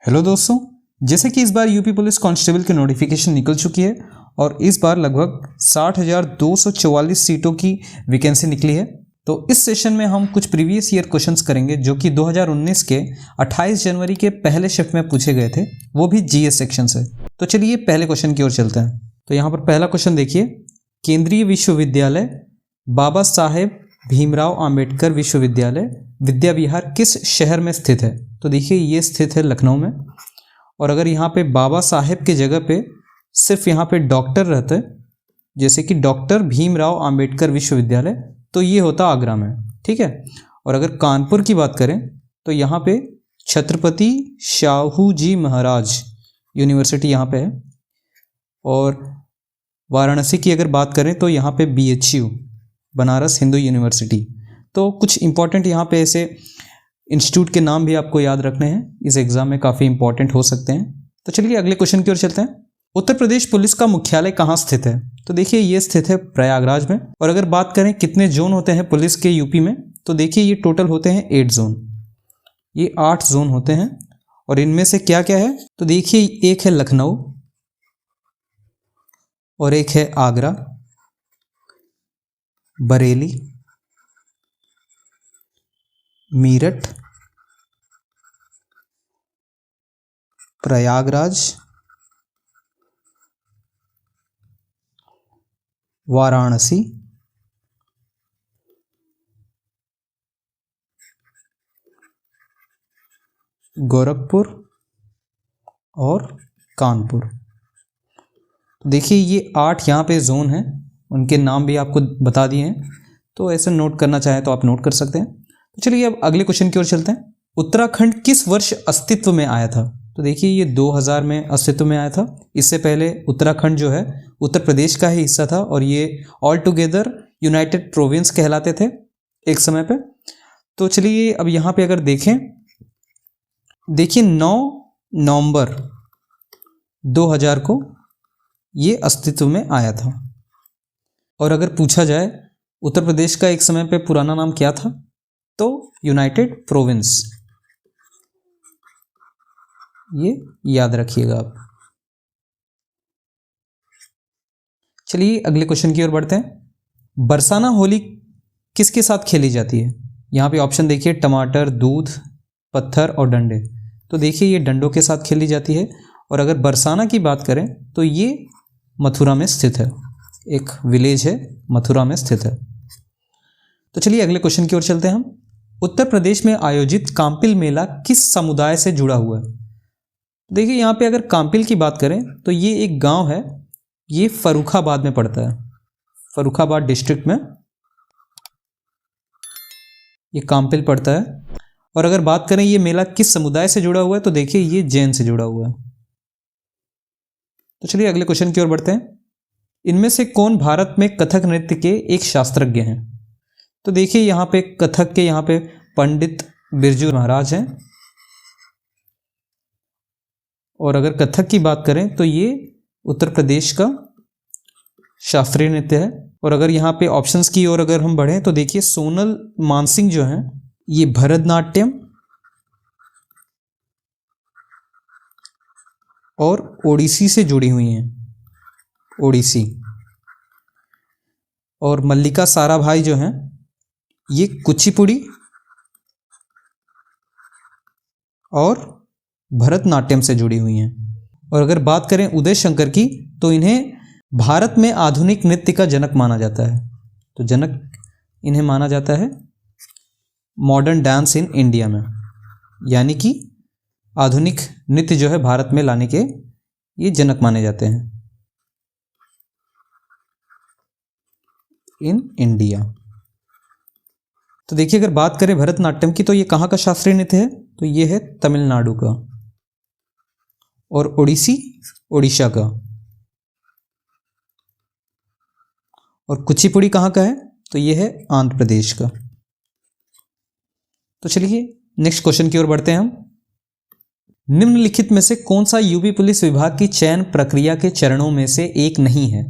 Hello दोस्तों, जैसे कि इस बार यूपी पुलिस कांस्टेबल की नोटिफिकेशन निकल चुकी है और इस बार लगभग 60,244 सीटों की वैकेंसी निकली है। तो इस सेशन में हम कुछ प्रीवियस ईयर क्वेश्चंस करेंगे जो कि 2019 के 28 जनवरी के पहले शिफ्ट में पूछे गए थे, वो भी जीएस सेक्शन से। तो चलिए पहले क्वेश्चन की ओर चलते हैं। तो यहाँ पर पहला क्वेश्चन देखिए, केंद्रीय विश्वविद्यालय बाबा साहेब भीमराव अंबेडकर विश्वविद्यालय विद्या विहार किस शहर में स्थित है? तो देखिए ये स्थित है लखनऊ में। और अगर यहाँ पे बाबा साहेब के जगह पे सिर्फ यहाँ पे डॉक्टर रहते, जैसे कि डॉक्टर भीमराव अंबेडकर विश्वविद्यालय, तो ये होता आगरा में, ठीक है। और अगर कानपुर की बात करें तो यहाँ पे छत्रपति शाहू जी महाराज यूनिवर्सिटी यहाँ पे है। और वाराणसी की अगर बात करें तो यहाँ पे BHU बनारस हिंदू यूनिवर्सिटी। तो कुछ इंपॉर्टेंट यहाँ पे ऐसे इंस्टीट्यूट के नाम भी आपको याद रखने हैं, इस एग्जाम में काफ़ी इंपॉर्टेंट हो सकते हैं। तो चलिए अगले क्वेश्चन की ओर चलते हैं। उत्तर प्रदेश पुलिस का मुख्यालय कहाँ स्थित है? तो देखिए ये स्थित है प्रयागराज में। और अगर बात करें कितने जोन होते हैं पुलिस के यूपी में, तो देखिए ये टोटल होते हैं 8 जोन। ये 8 जोन होते हैं और इनमें से क्या क्या है? तो देखिए एक है लखनऊ और एक है आगरा, बरेली, मीरठ, प्रयागराज, वाराणसी, गोरखपुर और कानपुर। देखिए ये 8 यहाँ पे जोन हैं, उनके नाम भी आपको बता दिए हैं, तो ऐसे नोट करना चाहें तो आप नोट कर सकते हैं। तो चलिए अब अगले क्वेश्चन की ओर चलते हैं। उत्तराखंड किस वर्ष अस्तित्व में आया था? तो देखिए ये 2000 में अस्तित्व में आया था। इससे पहले उत्तराखंड जो है उत्तर प्रदेश का ही हिस्सा था और ये ऑल टुगेदर यूनाइटेड प्रोविंस कहलाते थे एक समय पे। तो चलिए अब यहाँ पे अगर देखें, देखिए 9 नवंबर 2000 को ये अस्तित्व में आया था। और अगर पूछा जाए उत्तर प्रदेश का एक समय पे पुराना नाम क्या था, तो यूनाइटेड प्रोविंस, ये याद रखिएगा आप। चलिए अगले क्वेश्चन की ओर बढ़ते हैं। बरसाना होली किसके साथ खेली जाती है? यहाँ पे ऑप्शन देखिए, टमाटर, दूध, पत्थर और डंडे। तो देखिए ये डंडों के साथ खेली जाती है। और अगर बरसाना की बात करें तो ये मथुरा में स्थित है, एक विलेज है मथुरा में स्थित है। तो चलिए अगले क्वेश्चन की ओर चलते हैं हम। उत्तर प्रदेश में आयोजित काम्पिल मेला किस समुदाय से जुड़ा हुआ है? देखिए यहाँ पे अगर काम्पिल की बात करें तो ये एक गांव है, ये फर्रुखाबाद में पड़ता है, फर्रुखाबाद डिस्ट्रिक्ट में ये काम्पिल पड़ता है। और अगर बात करें ये मेला किस समुदाय से जुड़ा हुआ है, तो देखिए ये जैन से जुड़ा हुआ है। तो चलिए अगले क्वेश्चन की ओर बढ़ते हैं। इनमें से कौन भारत में कथक नृत्य के एक शास्त्रज्ञ हैं? तो देखिए यहाँ पे कथक के यहाँ पे पंडित बिरजू महाराज हैं। और अगर कथक की बात करें तो ये उत्तर प्रदेश का शास्त्रीय नृत्य है। और अगर यहाँ पे ऑप्शंस की ओर अगर हम बढ़ें तो देखिए सोनल मानसिंह जो हैं ये भरतनाट्यम और ओडिसी से जुड़ी हुई हैं, ओडिसी। और मल्लिका साराभाई जो हैं ये कुचिपुड़ी और भरतनाट्यम से जुड़ी हुई हैं। और अगर बात करें उदय शंकर की तो इन्हें भारत में आधुनिक नृत्य का जनक माना जाता है। तो जनक इन्हें माना जाता है मॉडर्न डांस इन इंडिया में, यानी कि आधुनिक नृत्य जो है भारत में लाने के ये जनक माने जाते हैं इन इंडिया। तो देखिए अगर बात करें भरतनाट्यम की तो ये कहाँ का शास्त्रीय नृत्य है? तो ये है तमिलनाडु का। और ओडिसी ओडिशा का। और कुचिपुड़ी कहाँ का है? तो ये है आंध्र प्रदेश का। तो चलिए नेक्स्ट क्वेश्चन की ओर बढ़ते हैं हम। निम्नलिखित में से कौन सा यूपी पुलिस विभाग की चयन प्रक्रिया के चरणों में से एक नहीं है?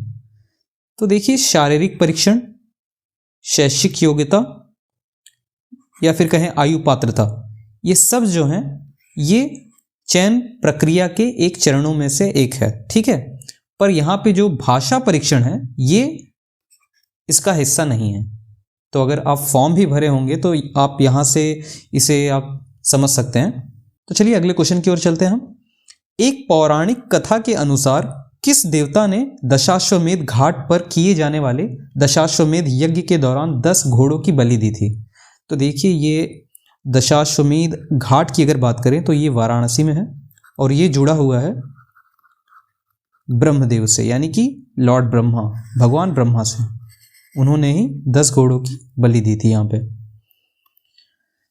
तो देखिए शारीरिक परीक्षण, शैक्षिक योग्यता या फिर कहें आयु पात्रता, ये सब जो हैं ये चयन प्रक्रिया के एक चरणों में से एक है, ठीक है। पर यहाँ पे जो भाषा परीक्षण है ये इसका हिस्सा नहीं है। तो अगर आप फॉर्म भी भरे होंगे तो आप यहाँ से इसे आप समझ सकते हैं। तो चलिए अगले क्वेश्चन की ओर चलते हैं हम। एक पौराणिक कथा के अनुसार किस देवता ने दशाश्वमेध घाट पर किए जाने वाले दशाश्वमेध यज्ञ के दौरान 10 घोड़ों की बलि दी थी? तो देखिए ये दशाश्वमेध घाट की अगर बात करें तो ये वाराणसी में है और ये जुड़ा हुआ है ब्रह्मदेव से, यानी कि लॉर्ड ब्रह्मा, भगवान ब्रह्मा से। उन्होंने ही 10 घोड़ों की बलि दी थी यहाँ पे।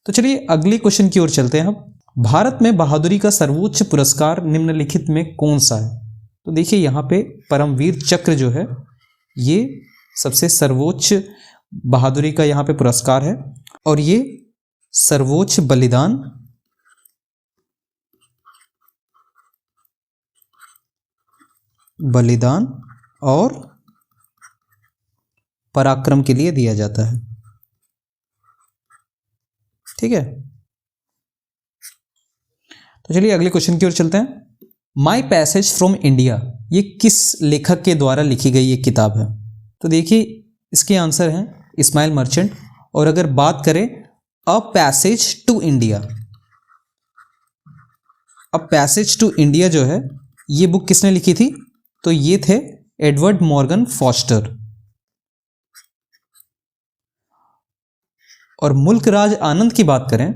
तो चलिए अगले क्वेश्चन की ओर चलते हैं हम। भारत में बहादुरी का सर्वोच्च पुरस्कार निम्नलिखित में कौन सा है? तो देखिए यहाँ पे परमवीर चक्र जो है ये सबसे सर्वोच्च बहादुरी का यहाँ पे पुरस्कार है और ये सर्वोच्च बलिदान और पराक्रम के लिए दिया जाता है, ठीक है। तो चलिए अगले क्वेश्चन की ओर चलते हैं। माई पैसेज फ्रॉम इंडिया ये किस लेखक के द्वारा लिखी गई एक किताब है? तो देखिए इसके आंसर हैं इस्माइल मर्चेंट। और अगर बात करें a passage to India, a passage to India जो है ये बुक किसने लिखी थी? तो ये थे एडवर्ड मॉर्गन फॉस्टर। और मुल्क राज आनंद की बात करें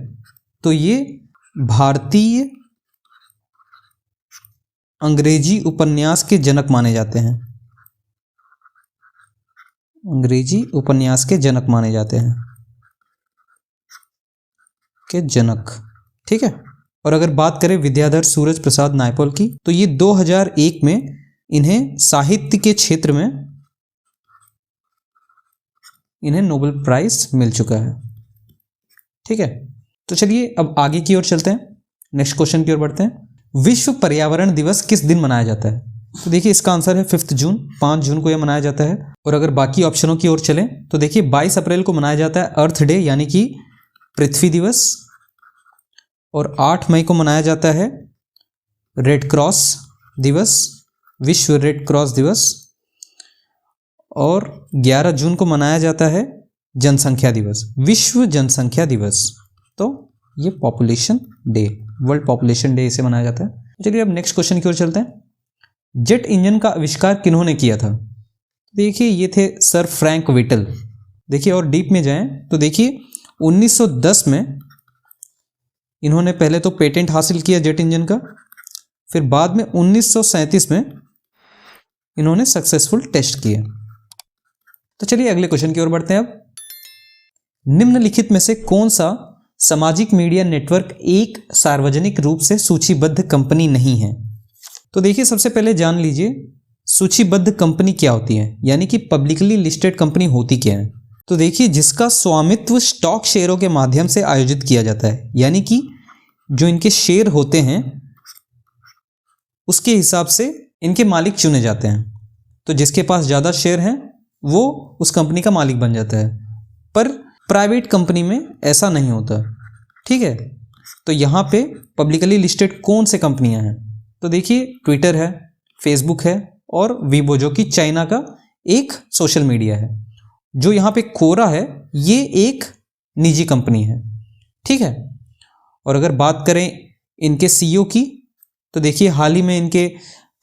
तो ये भारतीय अंग्रेजी उपन्यास के जनक माने जाते हैं, अंग्रेजी उपन्यास के जनक माने जाते हैं, के जनक, ठीक है। और अगर बात करें विद्याधर सूरज प्रसाद नायपॉल की तो ये 2001 में इन्हें साहित्य के क्षेत्र में इन्हें नोबेल प्राइज मिल चुका है, ठीक है। तो चलिए अब आगे की ओर चलते हैं, नेक्स्ट क्वेश्चन की ओर बढ़ते हैं। विश्व पर्यावरण दिवस किस दिन मनाया जाता है? तो देखिए इसका आंसर है 5 जून, 5 जून को यह मनाया जाता है। और अगर बाकी ऑप्शनों की ओर चलें तो देखिए 22 अप्रैल को मनाया जाता है अर्थ डे यानी कि पृथ्वी दिवस, और 8 मई को मनाया जाता है रेड क्रॉस दिवस, विश्व रेड क्रॉस दिवस, और 11 जून को मनाया जाता है जनसंख्या दिवस, विश्व जनसंख्या दिवस। तो ये population day, world population day इसे मनाया जाता है। चलिए अब नेक्स्ट क्वेश्चन की ओर चलते हैं। जेट इंजन का आविष्कार किन्होंने किया था? देखिए ये थे सर फ्रैंक विटल। देखिए और डीप में जाएं तो देखिए 1910 में इन्होंने पहले तो पेटेंट हासिल किया जेट इंजन का, फिर बाद में 1937 में इन्होंने सक्सेसफुल टेस्ट किए। तो चलिए अगले क्वेश्चन की ओर बढ़ते हैं। अब निम्नलिखित में से कौन सा सामाजिक मीडिया नेटवर्क एक सार्वजनिक रूप से सूचीबद्ध कंपनी नहीं है? तो देखिए सबसे पहले जान लीजिए सूचीबद्ध कंपनी क्या होती है, यानी कि पब्लिकली लिस्टेड कंपनी होती क्या है। तो देखिए जिसका स्वामित्व स्टॉक शेयरों के माध्यम से आयोजित किया जाता है, यानी कि जो इनके शेयर होते हैं उसके हिसाब से इनके मालिक चुने जाते हैं। तो जिसके पास ज़्यादा शेयर हैं वो उस कंपनी का मालिक बन जाता है, पर प्राइवेट कंपनी में ऐसा नहीं होता, ठीक है। तो यहाँ पे पब्लिकली लिस्टेड कौन से कंपनियां हैं? तो देखिए ट्विटर है, फेसबुक है और वीबो जो कि चाइना का एक सोशल मीडिया है। जो यहाँ पे कोरा है ये एक निजी कंपनी है, ठीक है। और अगर बात करें इनके सीईओ की तो देखिए हाल ही में इनके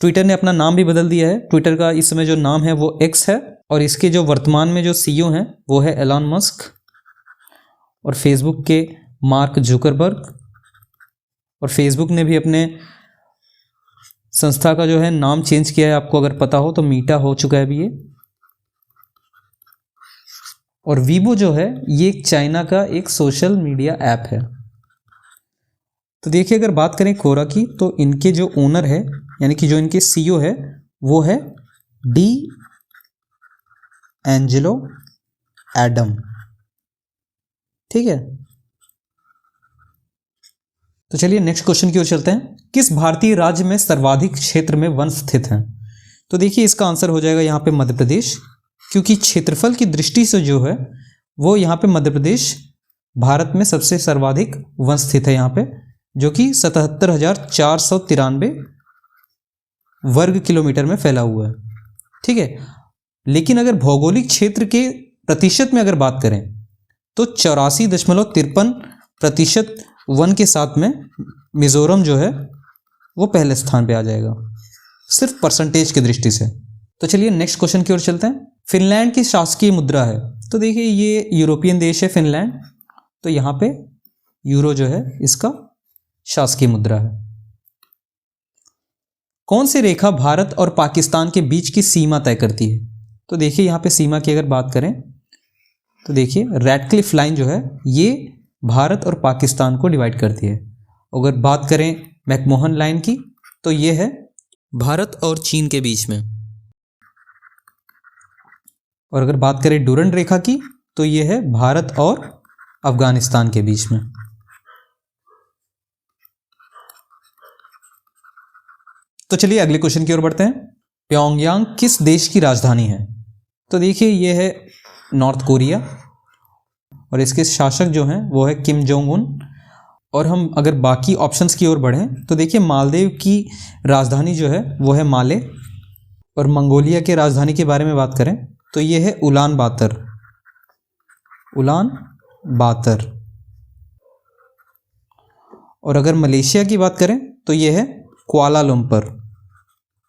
ट्विटर ने अपना नाम भी बदल दिया है। ट्विटर का इस समय जो नाम है वो एक्स है और इसके जो वर्तमान में जो सीईओ हैं वो है एलन मस्क, और फेसबुक के मार्क जुकरबर्ग। और फेसबुक ने भी अपने संस्था का जो है नाम चेंज किया है, आपको अगर पता हो तो मीटा हो चुका है अभी ये। और वीबो जो है ये एक चाइना का एक सोशल मीडिया ऐप है। तो देखिए अगर बात करें कोरा की तो इनके जो ओनर है यानी कि जो इनके सीईओ है वो है डी एंजेलो एडम, ठीक है। तो चलिए नेक्स्ट क्वेश्चन की ओर चलते हैं। किस भारतीय राज्य में सर्वाधिक क्षेत्र में वन स्थित हैं? तो देखिए इसका आंसर हो जाएगा यहाँ पे मध्य प्रदेश, क्योंकि क्षेत्रफल की दृष्टि से जो है वो यहाँ पे मध्य प्रदेश भारत में सबसे सर्वाधिक वन स्थित है यहाँ पे, जो कि 77,493 वर्ग किलोमीटर में फैला हुआ है। ठीक है, लेकिन अगर भौगोलिक क्षेत्र के प्रतिशत में अगर बात करें तो 84.53% वन के साथ में मिजोरम जो है वो पहले स्थान पे आ जाएगा, सिर्फ परसेंटेज की दृष्टि से। तो चलिए नेक्स्ट क्वेश्चन की ओर चलते हैं। फिनलैंड की शासकीय मुद्रा है, तो देखिए ये यूरोपियन देश है फिनलैंड, तो यहाँ पे यूरो जो है इसका शासकीय मुद्रा है। कौन सी रेखा भारत और पाकिस्तान के बीच की सीमा तय करती है? तो देखिए यहाँ पे सीमा की अगर बात करें तो देखिए रैडक्लिफ लाइन जो है ये भारत और पाकिस्तान को डिवाइड करती है। अगर बात करें मैकमोहन लाइन की तो ये है भारत और चीन के बीच में। और अगर बात करें डुरंड रेखा की तो ये है भारत और अफगानिस्तान के बीच में। तो चलिए अगले क्वेश्चन की ओर बढ़ते हैं। प्योंगयांग किस देश की राजधानी है? तो देखिए ये है नॉर्थ कोरिया और इसके शासक जो हैं वो है किम जोंग उन। और हम अगर बाकी ऑप्शंस की ओर बढ़ें तो देखिए मालदीव की राजधानी जो है वो है माले। और मंगोलिया के राजधानी के बारे में बात करें तो ये है उलान बातर, उलान बातर। और अगर मलेशिया की बात करें तो ये है कुआला लंपुर,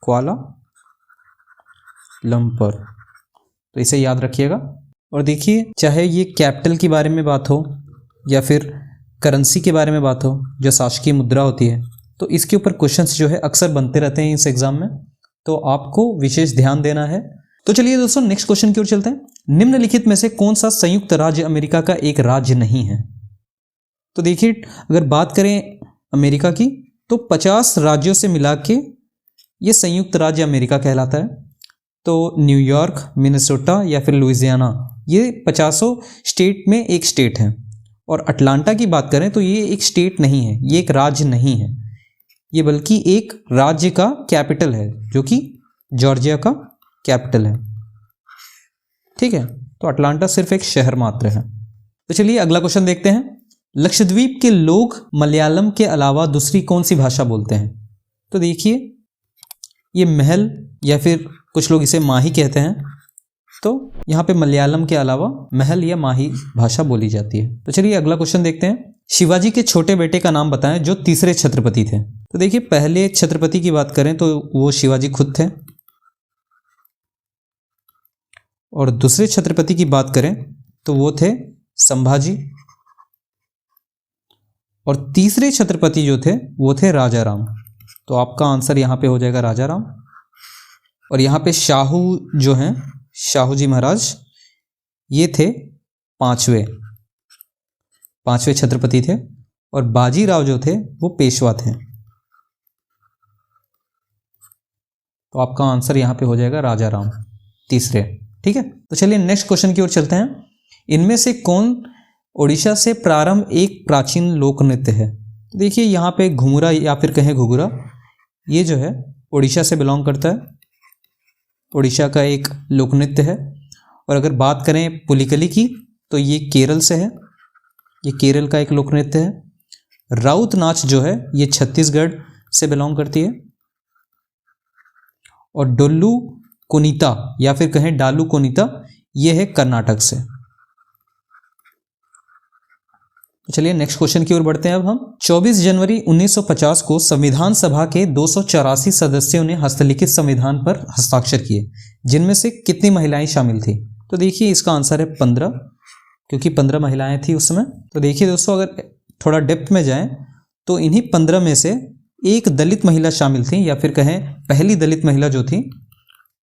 कुआला लंपुर। तो इसे याद रखिएगा। और देखिए चाहे ये कैपिटल के बारे में बात हो या फिर करेंसी के बारे में बात हो जो शासकीय मुद्रा होती है, तो इसके ऊपर क्वेश्चंस जो है अक्सर बनते रहते हैं इस एग्जाम में, तो आपको विशेष ध्यान देना है। तो चलिए दोस्तों नेक्स्ट क्वेश्चन की ओर चलते हैं। निम्नलिखित में से कौन सा संयुक्त राज्य अमेरिका का एक राज्य नहीं है? तो देखिए अगर बात करें अमेरिका की तो 50 राज्यों से मिला के ये संयुक्त राज्य अमेरिका कहलाता है। तो न्यूयॉर्क, मिनेसोटा या फिर लुइसियाना, ये 50 स्टेट में एक स्टेट है। और अटलांटा की बात करें तो ये एक स्टेट नहीं है, ये एक राज्य नहीं है, ये बल्कि एक राज्य का कैपिटल है जो कि जॉर्जिया का कैपिटल है। ठीक है, तो अटलांटा सिर्फ एक शहर मात्र है। तो चलिए अगला क्वेश्चन देखते हैं। लक्षद्वीप के लोग मलयालम के अलावा दूसरी कौन सी भाषा बोलते हैं? तो देखिए ये महल या फिर कुछ लोग इसे माही कहते हैं, तो यहाँ पे मलयालम के अलावा महल या माही भाषा बोली जाती है। तो चलिए अगला क्वेश्चन देखते हैं। शिवाजी के छोटे बेटे का नाम बताएं जो तीसरे छत्रपति थे। तो देखिए पहले छत्रपति की बात करें तो वो शिवाजी खुद थे, और दूसरे छत्रपति की बात करें तो वो थे संभाजी, और तीसरे छत्रपति जो थे वो थे राजा राम। तो आपका आंसर यहाँ पे हो जाएगा राजा राम। और यहाँ पे शाहू जो हैं, शाहू जी महाराज, ये थे पांचवें छत्रपति थे, और बाजीराव जो थे वो पेशवा थे। तो आपका आंसर यहाँ पे हो जाएगा राजा राम, तीसरे। ठीक है, तो चलिए नेक्स्ट क्वेश्चन की ओर चलते हैं। इनमें से कौन ओडिशा से प्रारंभ एक प्राचीन लोक नृत्य है? देखिए यहाँ पे घुंघरा या फिर कहें घुघरा, ये जो है ओडिशा से बिलोंग करता है, ओडिशा का एक लोक नृत्य है। और अगर बात करें पुलिकली की तो ये केरल से है, ये केरल का एक लोक नृत्य है। राउत नाच जो है ये छत्तीसगढ़ से बिलोंग करती है। और डोल्लू कोनीता या फिर कहें डालू कोनीता, ये है कर्नाटक से। तो चलिए नेक्स्ट क्वेश्चन की ओर बढ़ते हैं। अब हम 24 जनवरी 1950 को संविधान सभा के 284 सदस्यों ने हस्तलिखित संविधान पर हस्ताक्षर किए, जिनमें से कितनी महिलाएं शामिल थी? तो देखिए इसका आंसर है 15, क्योंकि 15 महिलाएं थी उसमें। तो देखिए दोस्तों अगर थोड़ा डेप्थ में जाएं तो इन्हीं 15 में से एक दलित महिला शामिल थी, या फिर कहें पहली दलित महिला जो थी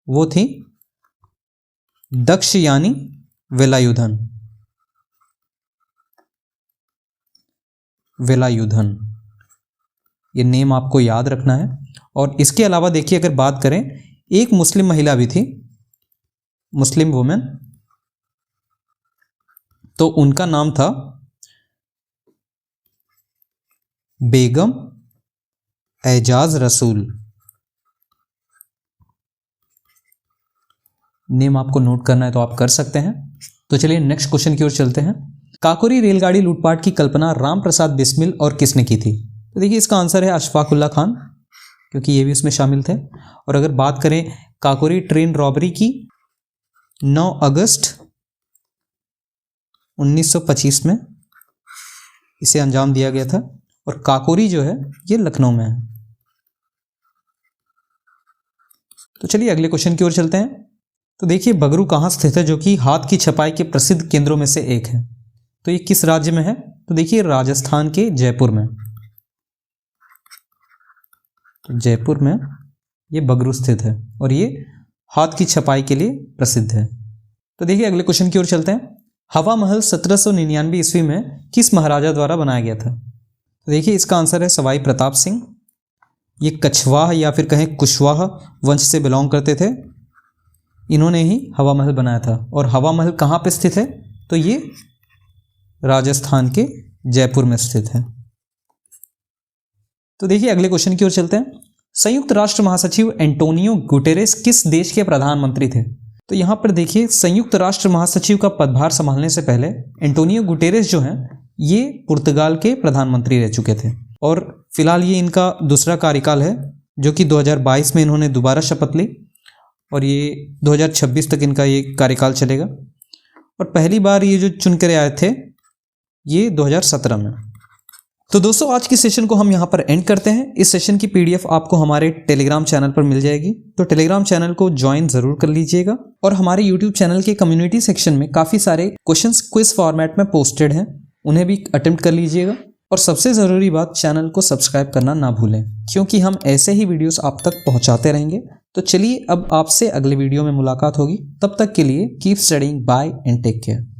वो थी दक्षयानी वेलायुधन, वेलायुधन, ये नेम आपको याद रखना है। और इसके अलावा देखिए अगर बात करें एक मुस्लिम महिला भी थी, मुस्लिम वुमेन, तो उनका नाम था बेगम एजाज रसूल। नेम आपको नोट करना है तो आप कर सकते हैं। तो चलिए नेक्स्ट क्वेश्चन की ओर चलते हैं। काकोरी रेलगाड़ी लूटपाट की कल्पना राम प्रसाद बिस्मिल और किसने की थी? तो देखिए इसका आंसर है अशफाक उल्लाह खान, क्योंकि ये भी उसमें शामिल थे। और अगर बात करें काकोरी ट्रेन रॉबरी की, 9 अगस्त 1925 में इसे अंजाम दिया गया था, और काकोरी जो है ये लखनऊ में है। तो चलिए अगले क्वेश्चन की ओर चलते हैं। तो देखिए बगरू कहाँ स्थित है, जो कि हाथ की छपाई के प्रसिद्ध केंद्रों में से एक है। तो ये किस राज्य में है? तो देखिए राजस्थान के जयपुर में। तो जयपुर में ये बगरू स्थित है और ये हाथ की छपाई के लिए प्रसिद्ध है। तो देखिए अगले क्वेश्चन की ओर चलते हैं। हवा महल 1799 ईस्वी में किस महाराजा द्वारा बनाया गया था? तो देखिए इसका आंसर है सवाई प्रताप सिंह। ये कछवाह या फिर कहें कुशवाह वंश से बिलोंग करते थे। इन्होंने ही हवा महल बनाया था। और हवा महल कहाँ पे स्थित है? तो ये राजस्थान के जयपुर में स्थित है। तो देखिए अगले क्वेश्चन की ओर चलते हैं। संयुक्त राष्ट्र महासचिव एंटोनियो गुटेरेस किस देश के प्रधानमंत्री थे? तो यहाँ पर देखिए संयुक्त राष्ट्र महासचिव का पदभार संभालने से पहले एंटोनियो गुटेरेस जो हैं ये पुर्तगाल के प्रधानमंत्री रह चुके थे, और फिलहाल ये इनका दूसरा कार्यकाल है, जो कि 2022 में इन्होंने दोबारा शपथ ली, और ये 2026 तक इनका ये कार्यकाल चलेगा। और पहली बार ये जो चुन कर आए थे ये 2017 में। तो दोस्तों आज की सेशन को हम यहाँ पर एंड करते हैं। इस सेशन की पीडीएफ आपको हमारे टेलीग्राम चैनल पर मिल जाएगी, तो टेलीग्राम चैनल को ज्वाइन जरूर कर लीजिएगा। और हमारे यूट्यूब चैनल के कम्युनिटी सेक्शन में काफ़ी सारे क्वेश्चंस क्विज फॉर्मेट में पोस्टेड हैं, उन्हें भी अटेम्प्ट कर लीजिएगा। और सबसे ज़रूरी बात, चैनल को सब्सक्राइब करना ना भूलें, क्योंकि हम ऐसे ही वीडियोस आप तक पहुंचाते रहेंगे। तो चलिए अब आपसे अगले वीडियो में मुलाकात होगी। तब तक के लिए keep studying, bye and take care.